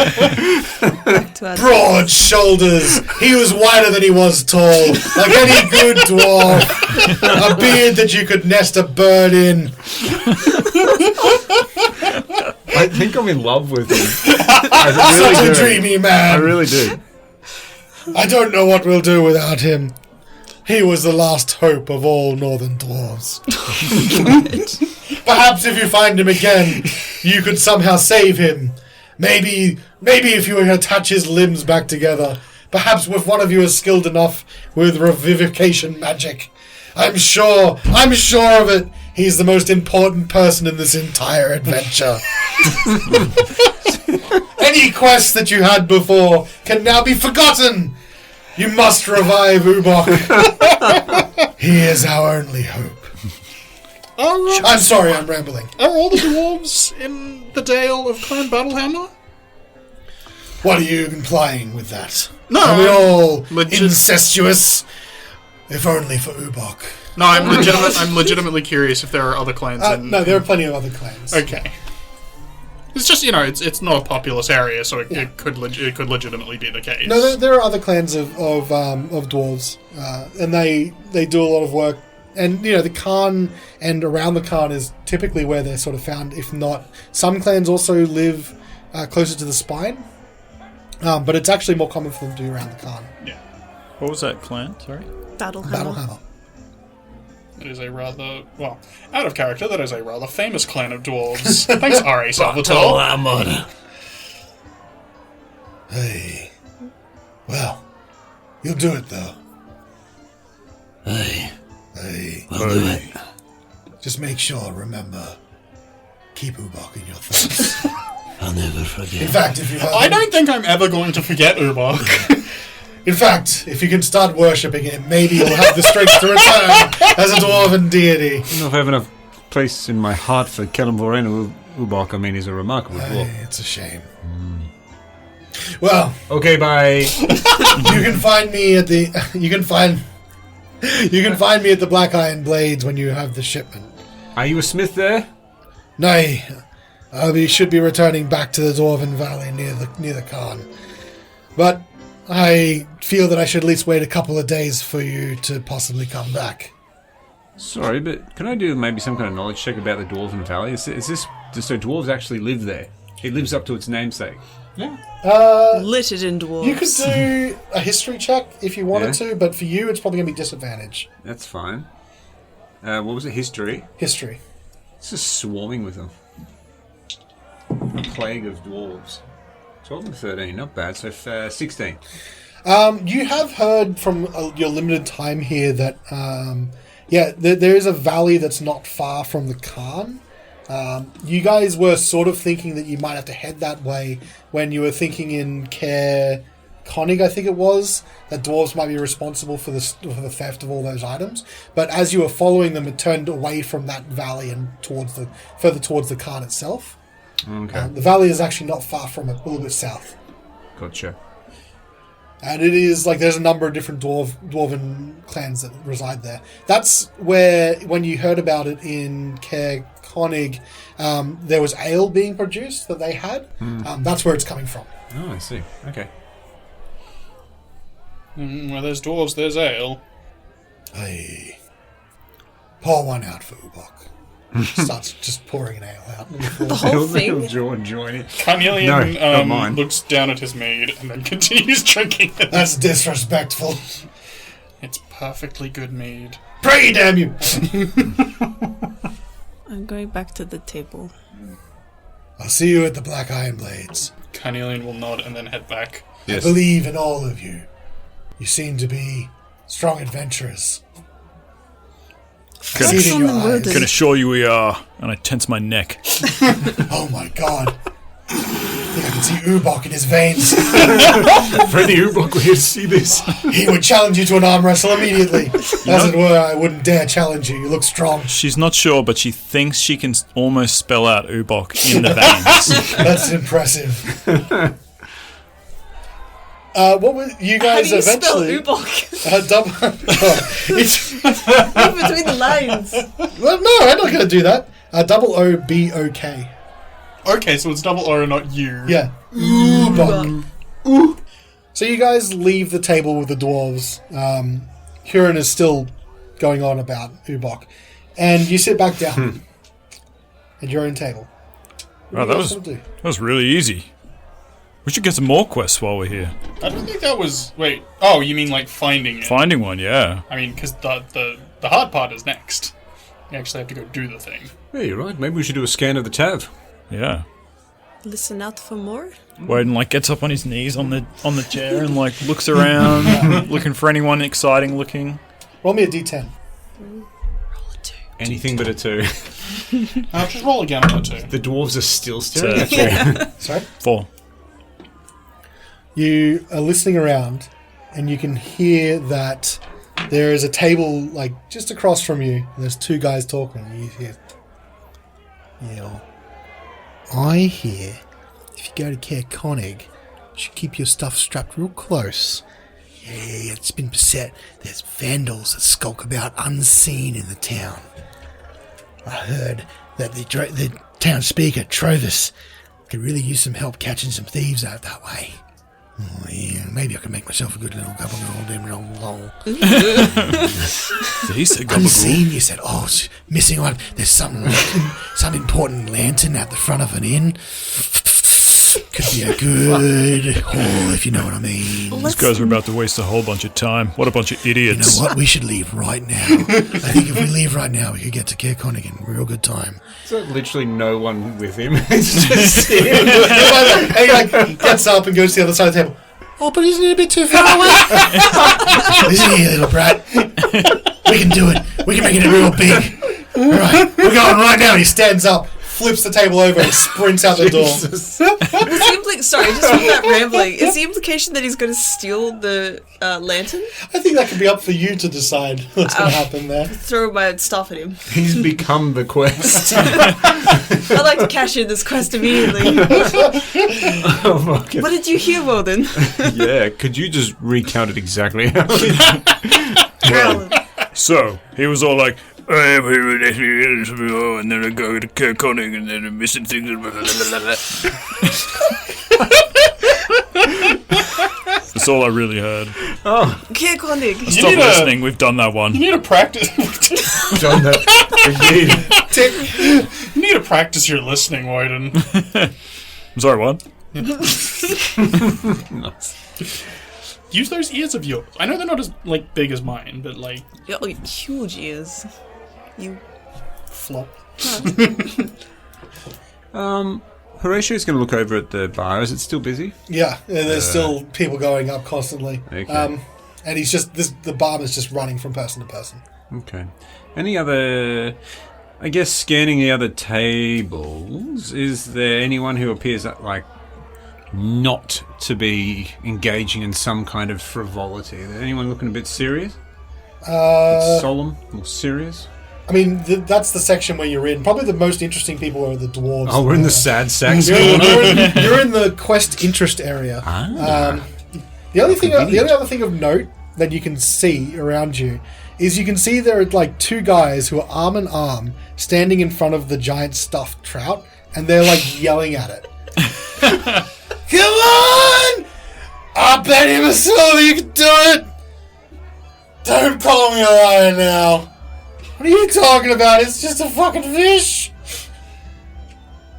Back to our Broad shoulders. He was wider than he was tall. Like any good dwarf. A beard that you could nest a bird in. I think I'm in love with him. I Such really a do. dreamy man. I really do. I don't know what we'll do without him. He was the last hope of all northern dwarves. Perhaps if you find him again, you could somehow save him. Maybe if you attach his limbs back together. Perhaps if one of you is skilled enough with revivification magic. I'm sure of it. He's the most important person in this entire adventure. Any quest that you had before can now be forgotten. You must revive Ubok. He is our only hope. I'm sorry, I'm rambling. Are all the dwarves in the Dale of Clan Battlehammer? What are you implying with that? No, Are we all legit- incestuous? If only for Ubok. No, I'm legitimately curious if there are other clans in... No, there are plenty of other clans. Okay. It's just, it's not a populous area, so it could legitimately be the case. No, there are other clans of dwarves, and they do a lot of work. And the Khan and around the Khan is typically where they're sort of found. If not, some clans also live closer to the spine, but it's actually more common for them to be around the Khan. Yeah. What was that clan? Sorry. Battlehammer. Battlehammer. It is a rather, out of character, that is a rather famous clan of dwarves. Thanks, R.A. Salvatore. Hey. Well, you'll do it though. Hey, Hey. we'll do it. Just make sure, remember, keep Ubok in your thoughts. I'll never In forget. fact, if you have I don't think I'm ever going to forget Ubok. In fact, if you can start worshipping him, maybe you'll have the strength to return as a dwarven deity. I don't know if I have enough place in my heart for Callan Ubok. I mean, he's a remarkable dwarf. Hey, it's a shame. Well, Okay, bye. you can find me at the Black Iron Blades when you have the shipment. Are you a smith there? Nay, we should be returning back to the Dwarven Valley near the Khan. But I feel that I should at least wait a couple of days for you to possibly come back. Sorry, but can I do maybe some kind of knowledge check about the Dwarven Valley? Is this so dwarves actually live there? It lives up to its namesake. Littered in dwarves. You could do a history check if you wanted to, but for you it's probably going to be disadvantage. That's fine. What was it? History? History. It's just swarming with them. A plague of dwarves. 12 and 13, not bad. So 16. You have heard from your limited time here that, there is a valley that's not far from the Khan. You guys were sort of thinking that you might have to head that way when you were thinking in Konig, I think it was, that dwarves might be responsible for the theft of all those items. But as you were following them, it turned away from that valley and further towards the Khan itself. Okay. The valley is actually not far from it, a little bit south. Gotcha. And it is there's a number of different dwarven clans that reside there. That's where, when you heard about it in Konig, there was ale being produced that they had. That's where it's coming from. Oh, I see. Okay. Where there's dwarves, there's ale. Hey, pour one out for Ubok. Starts just pouring an ale out. The whole thing? He'll enjoy it. Carnelian No, not mine. looks down at his maid and then continues drinking it. That's disrespectful. It's perfectly good mead. Pray, damn you! I'm going back to the table. I'll see you at the Black Iron Blades. Carnelian will nod and then head back. I believe in all of you. You seem to be strong adventurers. I see it in your eyes. Can assure you we are, and I tense my neck. Oh my god. I think I can see Ubok in his veins. Freddie Ubok, we're here to see this. He would challenge you to an arm wrestle immediately. As it were, I wouldn't dare challenge you. You look strong. She's not sure, but she thinks she can almost spell out Ubok in the veins. That's impressive. What were you guys How do you eventually? spell Ubok? Double. It's, In between the lines. well, no, I'm not going to do that. OOBOK. Okay, so it's double O, not U. Yeah. Ubok. Ooh. So you guys leave the table with the dwarves. Huron is still going on about Ubok, and you sit back down at your own table. What Wow, do you guys want to do? that was really easy. We should get some more quests while we're here. I don't think that was... Wait. Oh, you mean like finding it? Finding one, yeah. I mean, because the hard part is next. You actually have to go do the thing. Yeah, you're right. Maybe we should do a scan of the tav. Yeah. Listen out for more? Wodun like gets up on his knees on the chair and like looks around, looking for anyone exciting looking. Roll me a d10. Anything but a 2. Just roll again on the 2. The dwarves are still staring at you. Sorry? 4. You are listening around, and you can hear that there is a table like just across from you. And there's two guys talking. And you hear, yeah. I hear if you go to Care Konig, you should keep your stuff strapped real close. Yeah, it's been beset. There's vandals that skulk about unseen in the town. I heard that the town speaker, Trovis, could really use some help catching some thieves out that way. Oh, yeah, maybe I can make myself a good little gabagool. Unseen, you said, oh, it's missing one. There's some important lantern at the front of an inn. Could be a good haul, if you know what I mean. These guys are about to waste a whole bunch of time. What a bunch of You idiots. know what? We should leave right now. I think if we leave right now, we could get to Care Konig in real good time. So literally no one with him. It's just him. And he like gets up and goes to the other side of the table. Oh, but isn't it a bit too far away? Listen here, little brat. We can do it. We can make it real big. All right, we're going right now. He stands up, flips the table over, and sprints out the door. Is the sorry, just from that rambling, is the implication that he's going to steal the lantern? I think that could be up for you to decide what's going to happen there. Throw my stuff at him. He's become the quest. I'd like to cash in this quest immediately. Oh, fuck it. What did you hear, Wodun? Yeah, could you just recount it exactly? Callan. So, he was all like, I am here with SBO, and then I go to Care Konig, and then I'm missing things. That's all I really heard. Care Konig. Stop listening, we've done that one. You need to practice... Done that. Indeed. You need to practice your listening, Wodun. I'm sorry, what? Use those ears of yours. I know they're not as like big as mine, but like Oh, huge ears. You. flop. Horatio's going to look over at the bar. Is it still busy? Yeah, there's still people going up constantly. Okay. And he's just the barman's just running from person to person. Okay. Any other... I guess scanning the other tables, is there anyone who appears like not to be engaging in some kind of frivolity? Is there anyone looking a bit serious? Solemn or serious? I mean, that's the section where you're in. Probably the most interesting people are the dwarves. Oh, we're in the sad sacks. You're in the quest interest area. The only other thing of note that you can see around you is you can see there are like two guys who are arm in arm standing in front of the giant stuffed trout, and they're like yelling at it. Come on! I bet him a soul you can do it! Don't call me a liar now. What are you talking about? It's just a fucking fish.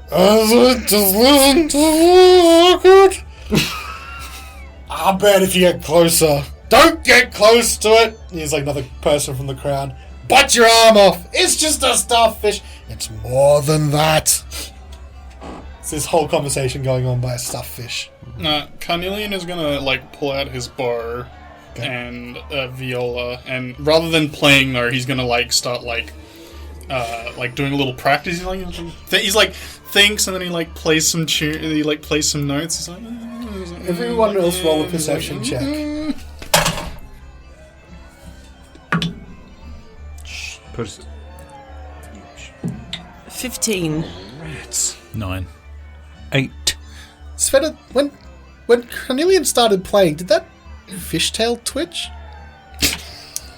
Just listen to the I bet if you get closer. Don't get close to it. He's like another person from the crowd. Bite your arm off. It's just a starfish. It's more than that. It's this whole conversation going on by a stuffed fish. Carnelian is gonna like pull out his bow and viola, and rather than playing though, he's gonna like start like doing a little practice. He's like thinks, and then he like plays some tune. He like plays some notes. He's like, everyone else roll a perception check. 15. 9. 8. Svieta, when Carnelian started playing, did that fishtail twitch?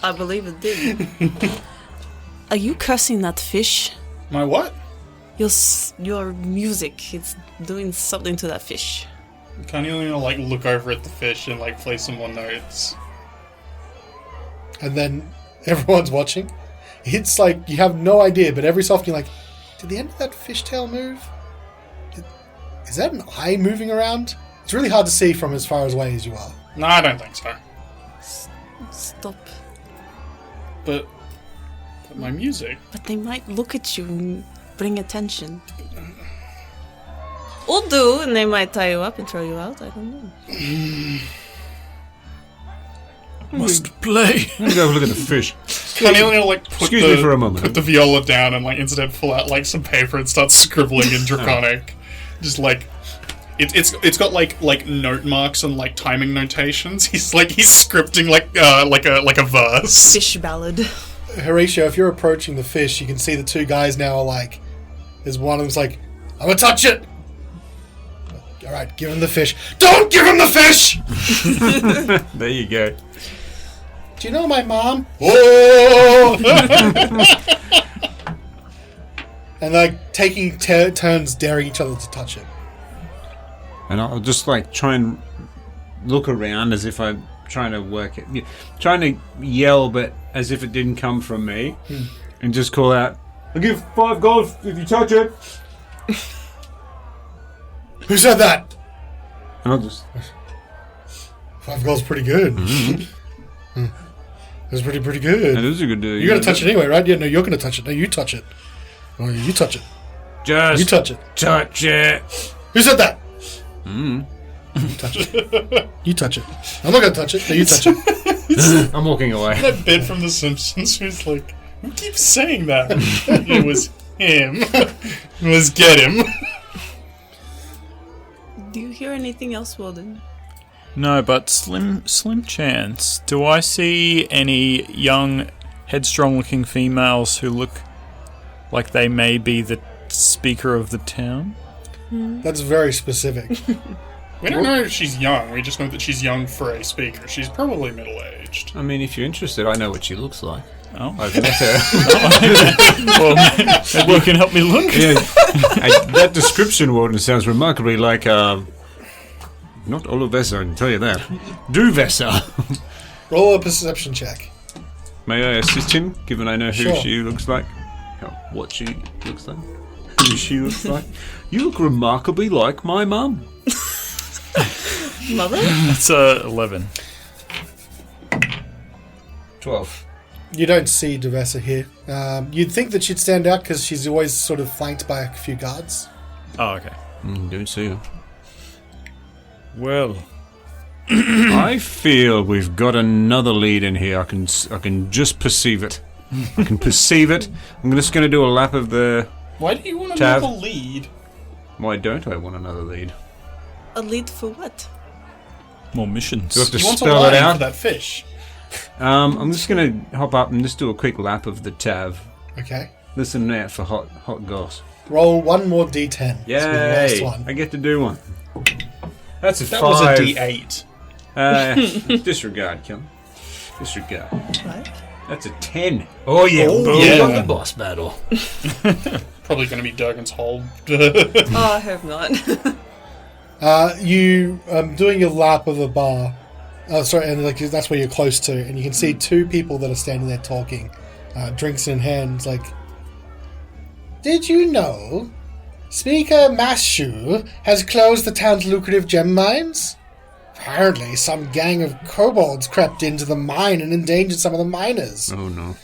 I believe it did. Are you cursing that fish? my what? Your music, it's doing something to that fish. Carnelian will like look over at the fish and like play some more notes. And then everyone's watching. It's like you have no idea, but every so often you're like, did the end of that fishtail move? Is that an eye moving around? It's really hard to see from as far away as you are. No, I don't think so. Stop. But my music. But they might look at you and bring attention. Or do, and they might tie you up and throw you out. I don't know. Must play. I'm gonna go have a look at the fish. Carnelian will like put Excuse me for a moment. Put the viola down and like instead pull out like some paper and start scribbling in Draconic. Just like it's got like note marks and like timing notations. He's scripting like a verse. Fish ballad. Horatio, if you're approaching the fish, you can see the two guys now are like, there's one of them's like, I'm gonna touch it. All right, give him the fish. Don't give him the fish. There you go. Do you know my mom? Oh! And like taking turns daring each other to touch it. And I'll just like try and look around as if I'm trying to work it. Trying to yell, but as if it didn't come from me. And just call out, I'll give 5 gold if you touch it. Who said that? And I'll just... 5 gold's pretty good. Mm-hmm. It was pretty good. That is a good... You're going to touch it anyway, right? Yeah, no, you're going to touch it. No, you touch it. Oh, you touch it. Just you touch it. Touch it. Who said that? You touch it. You touch it. I'm not going to touch it. No, you touch it. I'm walking away. That bit from The Simpsons who's like, who keeps saying that? It was him. It was get him. Do you hear anything else, Wodun? No, but slim chance. Do I see any young, headstrong-looking females who look like they may be the speaker of the town? That's very specific. We don't know if she's young. We just know that she's young for a speaker. She's probably middle-aged. I mean, if you're interested, I know what she looks like. Oh. I've met her. Well, maybe you can help me look. Yeah, that description, Wodun, sounds remarkably like, not Olivessa, I can tell you that. Duvessa. Roll a perception check. May I assist him, given I know who Sure. she looks like? What she looks like? Who she looks like? You look remarkably like my mum. Mother? That's 11. 12. You don't see Devessa here. You'd think that she'd stand out because she's always sort of flanked by a few guards. Oh, okay. Don't see her. Well, I feel we've got another lead in here. I can just perceive it. I can perceive it. I'm just going to do a lap of the... Why do you want Tav. another lead? Why don't I want another lead? A lead for what? more missions. Do I have to He wants a spell it line out? for that fish. I'm just going to hop up and just do a quick lap of the Tav. Okay. Listen out for hot goss. Roll one more d10. Yay! This will be the last one. I get to do one. That's a That 5. was a D8. Disregard, Callan. Disregard. Right? That's a 10. Oh yeah, Oh, boom yeah. on the boss battle. Probably going to be Durgan's hold. Oh, I hope not. You doing a lap of a bar, Oh, sorry, and like that's where you're close to, and you can see two people that are standing there talking, drinks in hand. Like, did you know Speaker Mashu has closed the town's lucrative gem mines? Apparently, some gang of kobolds crept into the mine and endangered some of the miners. Oh no.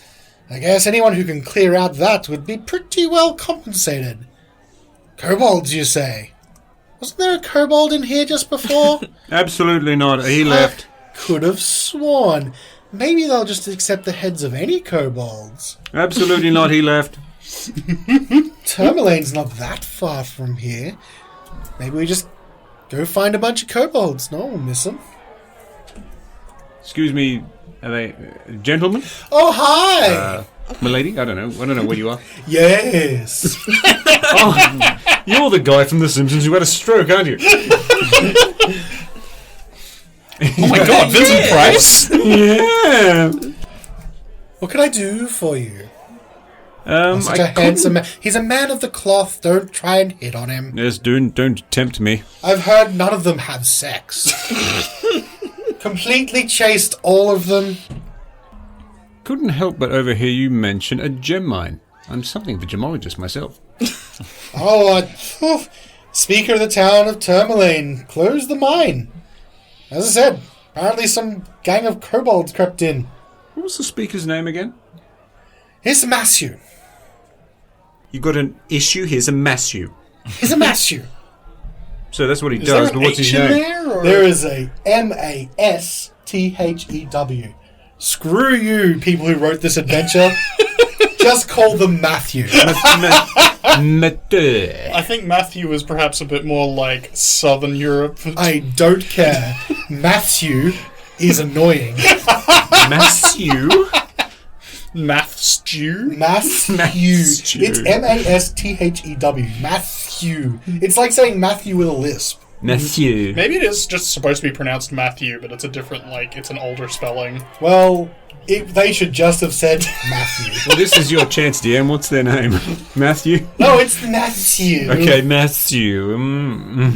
I guess anyone who can clear out that would be pretty well compensated. Kobolds, you say? Wasn't there a kobold in here just before? Absolutely not. He left. Could have sworn. Maybe they'll just accept the heads of any kobolds. Absolutely not. He left. Tourmaline's not that far from here. Maybe we just go find a bunch of kobolds. No one will miss them. Excuse me. Are they gentlemen? Oh, hi! Milady? I don't know where you are. Yes. Oh, you're the guy from The Simpsons who had a stroke, aren't you? Oh my god, Vincent Price? Yeah. What can I do for you? Such I a handsome man. He's a man of the cloth. Don't try and hit on him. Yes, don't tempt me. I've heard none of them have sex. Completely chased all of them. Couldn't help but overhear you mention a gem mine. I'm something of a gemologist myself. Speaker of the town of Tourmaline closed the mine. As I said, apparently some gang of kobolds crept in. What was the speaker's name again? Here's a Massu. You got an issue? Here's a Massu. He's a Massu. So that's what he Is does, there but an what's H his in name? there? Or? There is a Masthew. Screw you, people who wrote this adventure. Just call them Matthew. I think Matthew is perhaps a bit more like Southern Europe. I don't care. Matthew is annoying. Matthew? Math stew? Matthew. Matthew. It's Mathew. Matthew. It's like saying Matthew with a lisp. Matthew. Maybe it is just supposed to be pronounced Matthew, but it's a different, it's an older spelling. Well, they should just have said Matthew. Well, this is your chance, DM. What's their name? Matthew? No, it's Matthew. Okay, Matthew.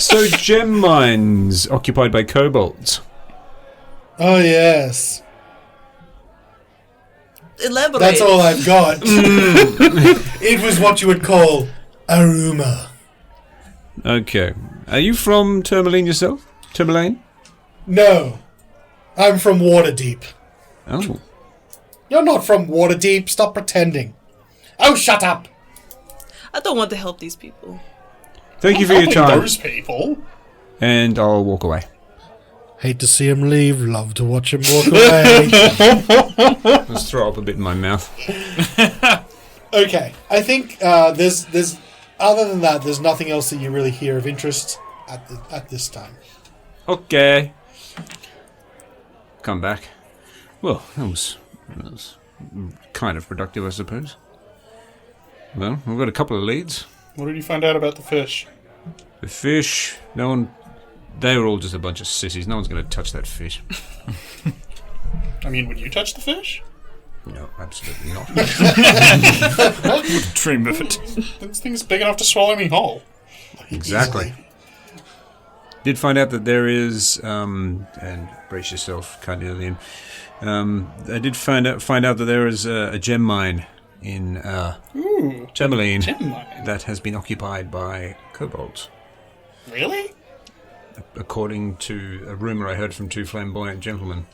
So gem mines occupied by kobolds. Oh, yes. Elaborate. That's all I've got. It was what you would call a rumour. Okay. Are you from Tourmaline yourself? Tourmaline? No. I'm from Waterdeep. Oh. You're not from Waterdeep. Stop pretending. Oh, shut up. I don't want to help these people. Thank you for your Helping time. those people. And I'll walk away. Hate to see him leave. Love to watch him walk away. Let's throw up a bit in my mouth. Okay. I think there's other than that, there's nothing else that you really hear of interest at this time. Okay. Come back. Well, that was kind of productive, I suppose. Well, we've got a couple of leads. What did you find out about the fish? The fish, they were all just a bunch of sissies. No one's going to touch that fish. I mean, would you touch the fish? No, absolutely not. Dream of it. This thing's big enough to swallow me whole. Exactly. Easily. Did find out that there is, and brace yourself, Carnelian. I did find out that there is a gem mine in Tourmaline Gem mine. that has been occupied by kobolds. Really? According to a rumour I heard from two flamboyant gentlemen.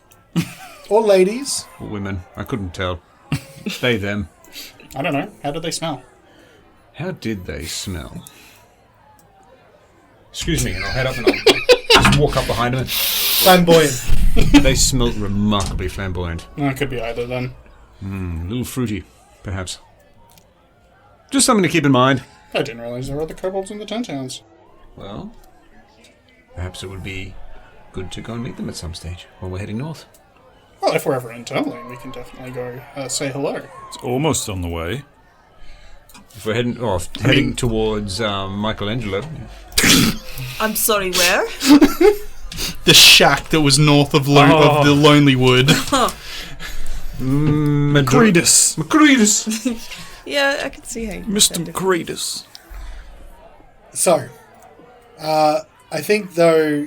Or ladies. Or women. I couldn't tell. They, them. I don't know. How did they smell? How did they smell? Excuse me, and I'll head up and I'll just walk up behind them. Flamboyant. They smelled remarkably flamboyant. It could be either then. A little fruity, perhaps. Just something to keep in mind. I didn't realize there were other kobolds in the 10 towns. Well, perhaps it would be good to go and meet them at some stage while we're heading north. Well, if we're ever in Tourmaline, we can definitely go say hello. It's almost on the way. If we're heading towards Michelangelo. I'm sorry, where? The shack that was north of the Lonely Wood. Macretus. Yeah, I can see how you Mr. said it. Macretus. So, I think, though,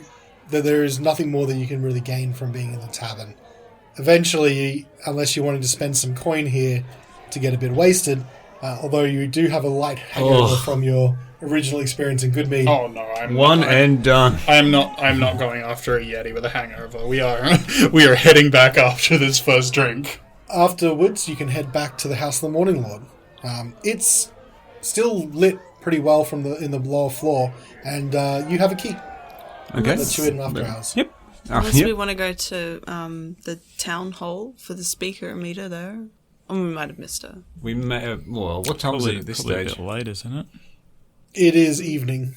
that there is nothing more that you can really gain from being in the tavern. Eventually, unless you're wanting to spend some coin here to get a bit wasted, although you do have a light hangover from your original experience in Goodmead. Oh no, I'm One not, and done. I'm not going after a Yeti with a hangover. We are heading back after this first drink. Afterwards, you can head back to the House of the Morning Lord. It's still lit pretty well from in the lower floor, and you have a key. Okay. Let you in after hours. Yep. Unless Yep. we want to go to the town hall for the speaker and meet her there. Or we might have missed her. We may have, well, what time is it at this Probably a stage? bit late, isn't it? It is evening.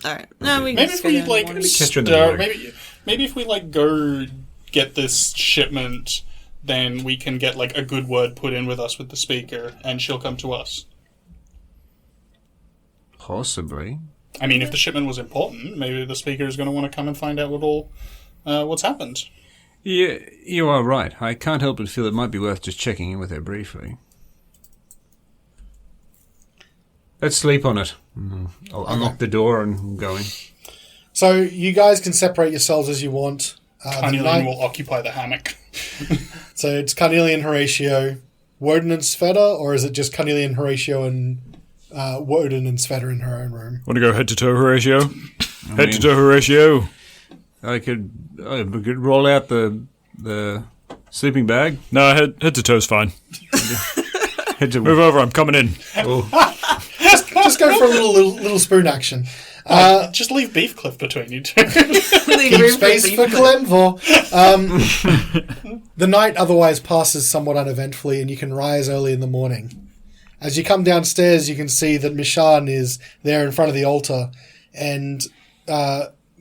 Alright. No, we can Maybe just if go we down in the like morning. Catch her in the morning. maybe if we like go get this shipment, then we can get like a good word put in with us with the speaker, and she'll come to us. Possibly. I mean, if the shipment was important, maybe the speaker is going to want to come and find out what's happened. Yeah, you are right. I can't help but feel it might be worth just checking in with her briefly. Let's sleep on it. I'll unlock the door and I'm going. So you guys can separate yourselves as you want. Carnelian will occupy the hammock. So it's Carnelian, Horacio, Wodun and Svieta, or is it just Carnelian, Horacio, and Wodun and Svieta in her own room? Want to go head to toe, Horatio? Head to toe, Horatio. I could roll out the sleeping bag. No, head to toe's fine. Head to Move over, I'm coming in. Just go for a little spoon action. Just leave Beefcliff between you two. Keep space for Glenvor. The night otherwise passes somewhat uneventfully, and you can rise early in the morning. As you come downstairs, you can see that Mishan is there in front of the altar, and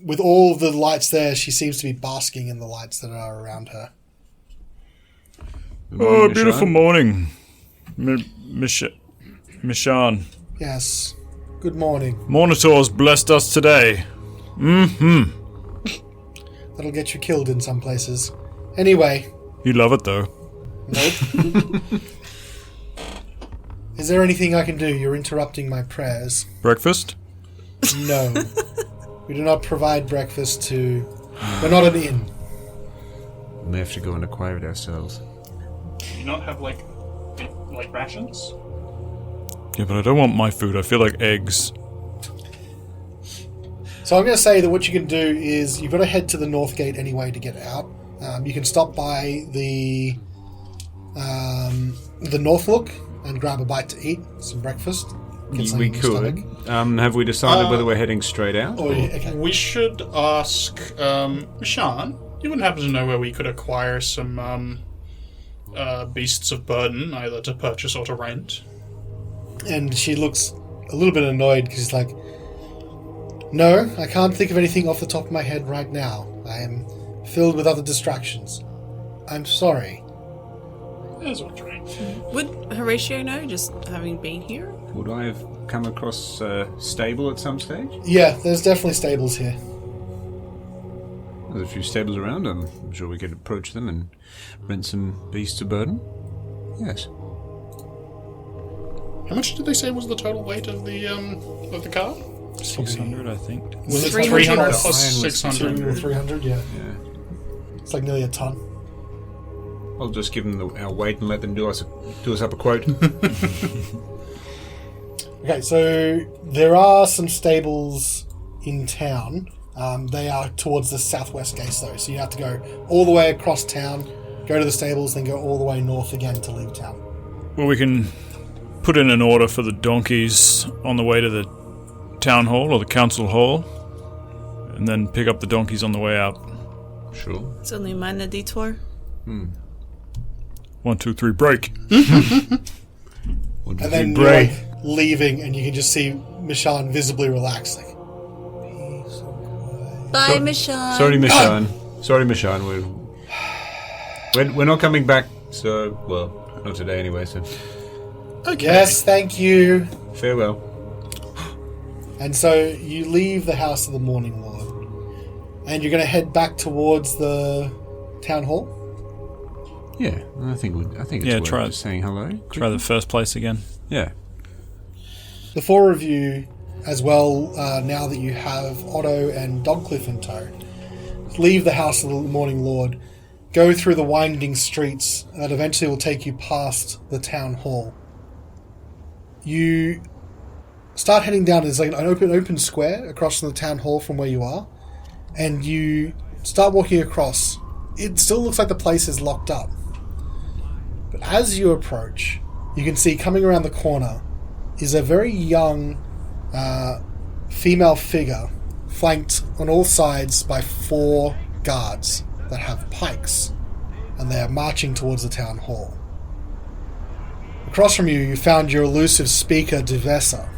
with all the lights there, she seems to be basking in the lights that are around her. Oh, beautiful morning. Mishan. Yes. Good morning. Monitor's blessed us today. That'll get you killed in some places. Anyway. You love it, though. Nope. Is there anything I can do? You're interrupting my prayers. Breakfast? No. We do not provide breakfast to... We're not an inn. We may have to go and acquire it ourselves. Do you not have like rations? Yeah, but I don't want my food. I feel like eggs. So I'm going to say that what you can do is you've got to head to the North Gate anyway to get out. You can stop by the Northlook and grab a bite to eat, some breakfast. Get We something in your could. stomach. Have we decided whether we're heading straight out? Oh, yeah, okay. We should ask Mishan. You wouldn't happen to know where we could acquire some beasts of burden, either to purchase or to rent? And she looks a little bit annoyed because she's like, no, I can't think of anything off the top of my head right now. I am filled with other distractions. I'm sorry. There's what's right. Would Horatio know, just having been here? Would I have come across a stable at some stage? Yeah, there's definitely stables here. There's a few stables around. I'm sure we could approach them and rent some beasts of burden. Yes. How much did they say was the total weight of the car? 600, I think. Was it 300 300 plus plus was 600. 200 or 300? Yeah. Yeah. It's like nearly a ton. I'll just give them our weight and let them do us up a quote. Okay, so there are some stables in town. They are towards the southwest gate, though, so you have to go all the way across town, go to the stables, then go all the way north again to leave town. Well, we can put in an order for the donkeys on the way to the town hall or the council hall, and then pick up the donkeys on the way out. Sure. It's only a minor detour. 1, 2, 3, break. And then you're like leaving, and you can just see Mishan visibly relaxed. Like, peace and quiet. Bye, Mishan. Sorry, Mishan. Sorry, Mishan. We're not coming back. So, well, not today anyway. So, Okay. Yes, thank you. farewell. And so you leave the House of the Morning Lord, and you're going to head back towards the town hall. Yeah, I think it's Yeah, worth try it. just saying hello. Try the first place again. Yeah. The four of you as well, now that you have Otto and Dogcliff in tow, leave the House of the Morning Lord, go through the winding streets that eventually will take you past the town hall. You start heading down. There's like an open square across from the town hall from where you are, and you start walking across. It still looks like the place is locked up, but as you approach, you can see coming around the corner is a very young female figure, flanked on all sides by 4 guards that have pikes, and they are marching towards the town hall. Across from you, you found your elusive speaker, Devessa.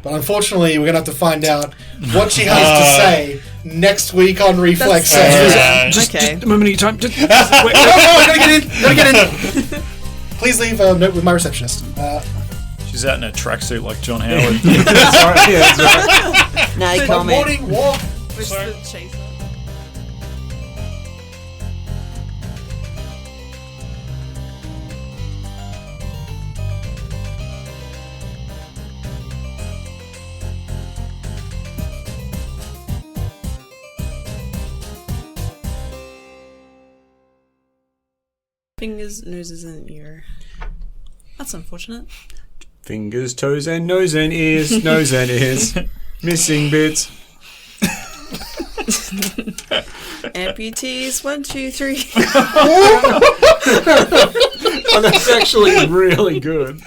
But unfortunately, we're going to have to find out what she has to say next week on Reflex Session. Just a moment of your time. Just, Wait, gotta get in! Please leave a note with my receptionist. She's out in a tracksuit like John Howard. that's right. Yeah, that's right. No, you My can't, mate. morning walk! Where's the chaser? Fingers, noses, and ear. That's unfortunate. Fingers, toes, and nose and ears. Nose and ears. Missing bits. Amputees, 1, 2, 3. Oh, that's actually really good.